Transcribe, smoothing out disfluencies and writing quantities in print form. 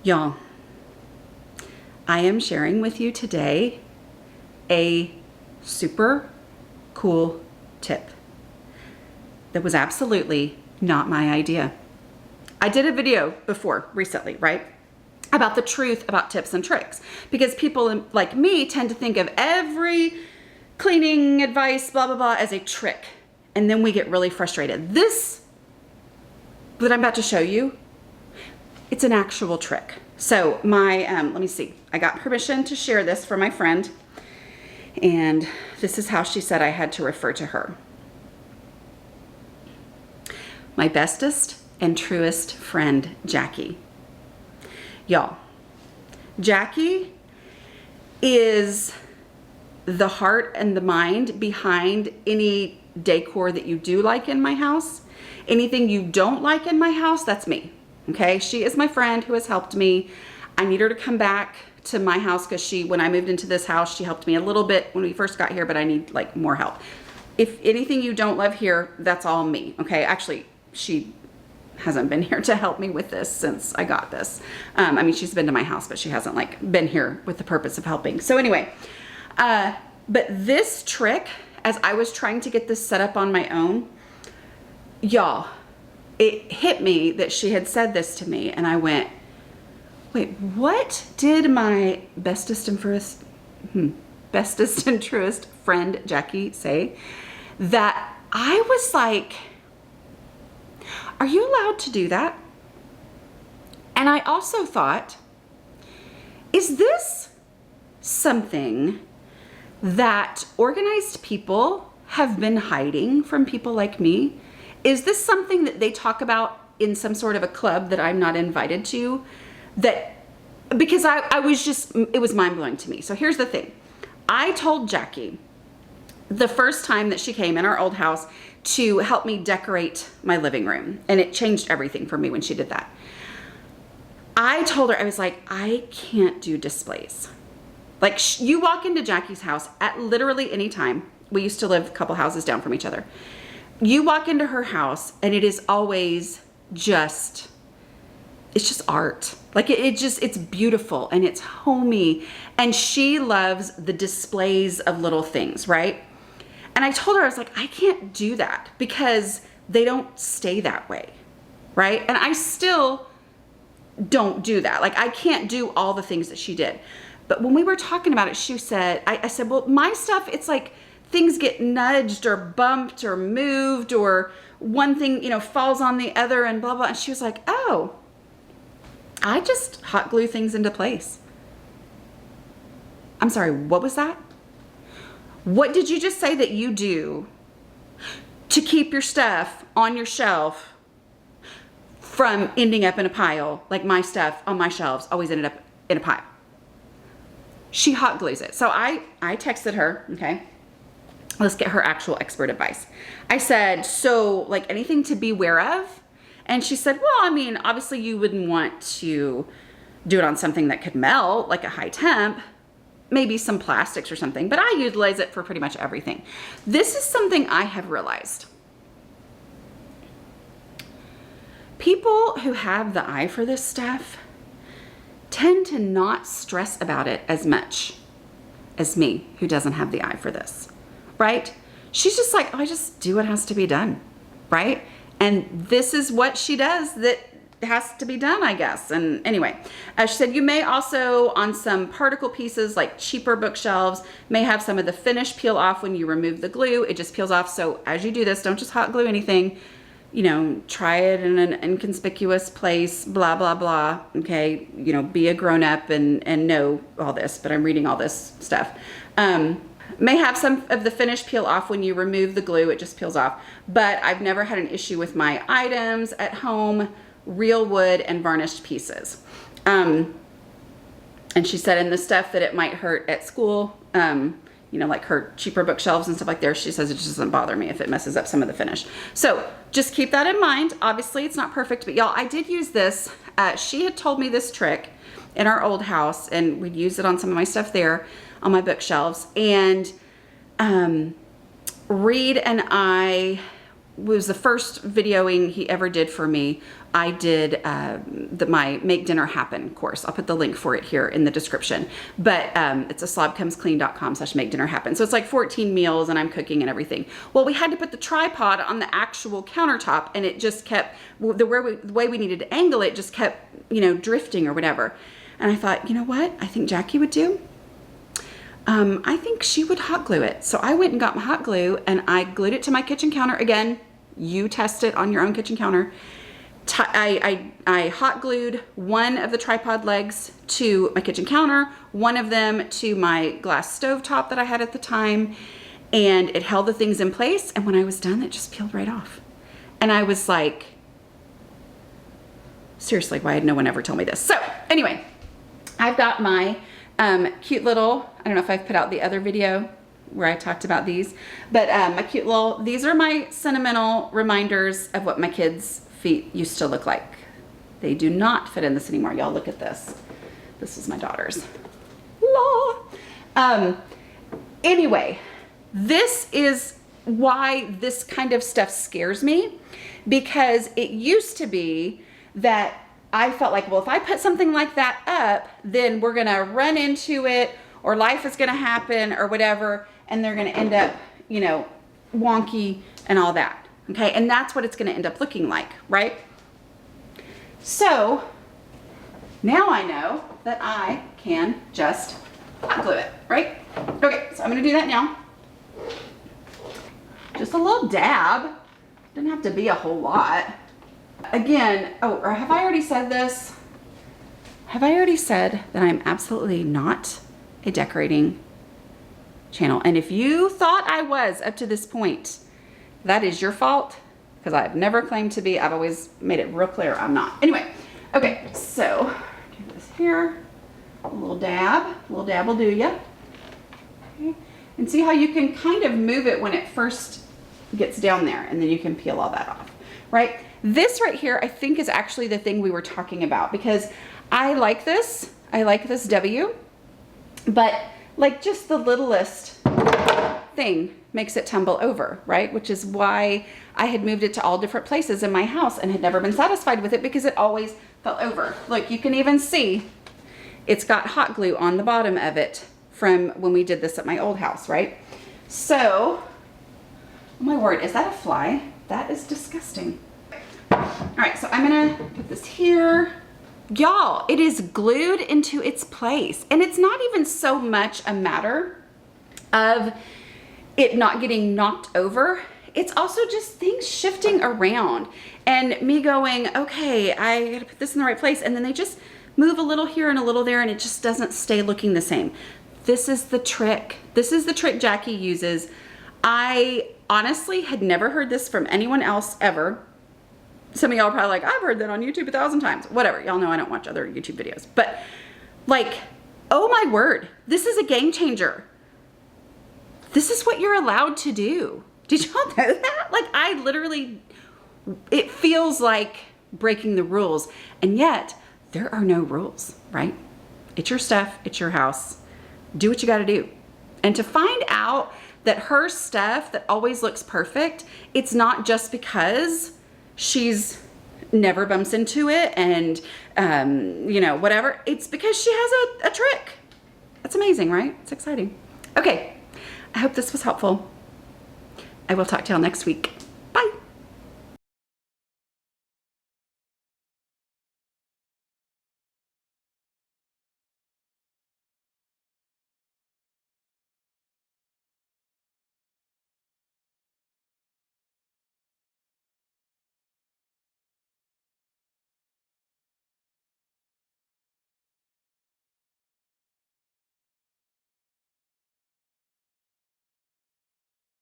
Y'all, I am sharing with you today a super cool tip that was absolutely not my idea. I did a video before recently, right? About the truth about tips and tricks, because people like me tend to think of every cleaning advice, blah, blah, blah, as a trick. And then we get really frustrated. This that I'm about to show you, it's an actual trick. So let me see. I got permission to share this from my friend, and this is how she said I had to refer to her. My bestest and truest friend, Jacqui. Y'all, Jacqui is the heart and the mind behind any decor that you do like in my house. Anything you don't like in my house, that's me. Okay, she is my friend who has helped me. I need her to come back to my house because when I moved into this house, she helped me a little bit when we first got here, but I need like more help. If anything you don't love here, that's all me. Okay, actually, she hasn't been here to help me with this since I got this. I mean, she's been to my house, but she hasn't like been here with the purpose of helping. So anyway, but this trick, as I was trying to get this set up on my own, y'all, it hit me that she had said this to me, and I went, wait, what did my bestest and truest friend Jacqui say? That I was like, are you allowed to do that? And I also thought, is this something that organized people have been hiding from people like me? Is this something that they talk about in some sort of a club that I'm not invited to? Because I was just, it was mind-blowing to me. So here's the thing. I told Jacqui the first time that she came in our old house to help me decorate my living room, and it changed everything for me when she did that. I told her, I was like, I can't do displays. Like, you walk into Jacqui's house at literally any time. We used to live a couple houses down from each other. You walk into her house and it is always just, it's just art. Like it's beautiful and it's homey, and she loves the displays of little things, right? And I told her, I was like, I can't do that because they don't stay that way, right? And I still don't do that. Like, I can't do all the things that she did. But when we were talking about it, she said, I said, well, my stuff, it's like things get nudged or bumped or moved, or one thing, falls on the other and blah, blah. And she was like, oh, I just hot glue things into place. I'm sorry, what was that? What did you just say that you do to keep your stuff on your shelf from ending up in a pile? Like, my stuff on my shelves always ended up in a pile. She hot glues it. So I texted her, okay, let's get her actual expert advice. I said, so like anything to beware of? And she said, well, I mean, obviously you wouldn't want to do it on something that could melt, like a high temp, maybe some plastics or something, but I utilize it for pretty much everything. This is something I have realized. People who have the eye for this stuff tend to not stress about it as much as me, who doesn't have the eye for this, right? She's just like, oh, I just do what has to be done, right? And this is what she does that has to be done, I guess. And anyway, she said, you may also, on some particle pieces, like cheaper bookshelves, may have some of the finish peel off when you remove the glue. It just peels off. So as you do this, don't just hot glue anything. Try it in an inconspicuous place, blah, blah, blah. Okay. Be a grown up and know all this, but I'm reading all this stuff. May have some of the finish peel off when you remove the glue. It just peels off. But I've never had an issue with my items at home, real wood and varnished pieces. And she said, in the stuff that it might hurt at school, like her cheaper bookshelves and stuff like there, she says it just doesn't bother me if it messes up some of the finish. So just keep that in mind. Obviously it's not perfect, but y'all, I did use this. She had told me this trick in our old house, and we'd use it on some of my stuff there on my bookshelves. And Reed and I was the first videoing he ever did for me. I did my Make Dinner Happen course. I'll put the link for it here in the description. But it's a slobcomesclean.com/make dinner happen. So it's like 14 meals and I'm cooking and everything. Well, we had to put the tripod on the actual countertop and it just kept, the way we needed to angle it just kept, you know, drifting or whatever. And I thought, you know what I think Jacqui would do? I think she would hot glue it. So I went and got my hot glue and I glued it to my kitchen counter. Again, you test it on your own kitchen counter. I hot glued one of the tripod legs to my kitchen counter, one of them to my glass stove top that I had at the time, and it held the things in place. And when I was done, it just peeled right off. And I was like, seriously, why had no one ever told me this? So anyway, I've got my cute little, I don't know if I've put out the other video where I talked about these, but my cute little, these are my sentimental reminders of what my kids' feet used to look like. They do not fit in this anymore. Y'all look at this. This is my daughter's. Anyway, this is why this kind of stuff scares me, because it used to be that I felt like, well, if I put something like that up, then we're gonna run into it, or life is gonna happen, or whatever, and they're gonna end up, you know, wonky and all that. Okay, and that's what it's gonna end up looking like, right? So now I know that I can just hot glue it, right? Okay, so I'm gonna do that now. Just a little dab. Doesn't have to be a whole lot. Again, oh, or have I already said this? Have I already said that I'm absolutely not a decorating channel? And if you thought I was up to this point, that is your fault, because I've never claimed to be. I've always made it real clear I'm not. Anyway, okay, so do this here. A little dab will do ya. Okay. And see how you can kind of move it when it first gets down there, and then you can peel all that off, right? This right here, I think, is actually the thing we were talking about, because I like this. I like this W, but like just the littlest thing makes it tumble over, right? Which is why I had moved it to all different places in my house and had never been satisfied with it, because it always fell over. Look, you can even see it's got hot glue on the bottom of it from when we did this at my old house, right? So, oh my word, is that a fly? That is disgusting. All right, so I'm gonna put this here. Y'all, it is glued into its place, and it's not even so much a matter of it not getting knocked over. It's also just things shifting around and me going, okay, I gotta put this in the right place, and then they just move a little here and a little there, and it just doesn't stay looking the same. This is the trick. This is the trick Jacqui uses. I honestly had never heard this from anyone else ever. Some of y'all are probably like, I've heard that on YouTube 1,000 times. Whatever, y'all know I don't watch other YouTube videos. But like, oh my word, this is a game changer. This is what you're allowed to do. Did y'all know that? Like, I literally, it feels like breaking the rules, and yet there are no rules, right? It's your stuff, it's your house. Do what you gotta do. And to find out that her stuff that always looks perfect, it's not just because she's never bumps into it and, you know, whatever. It's because she has a trick. That's amazing, right? It's exciting. Okay, I hope this was helpful. I will talk to y'all next week.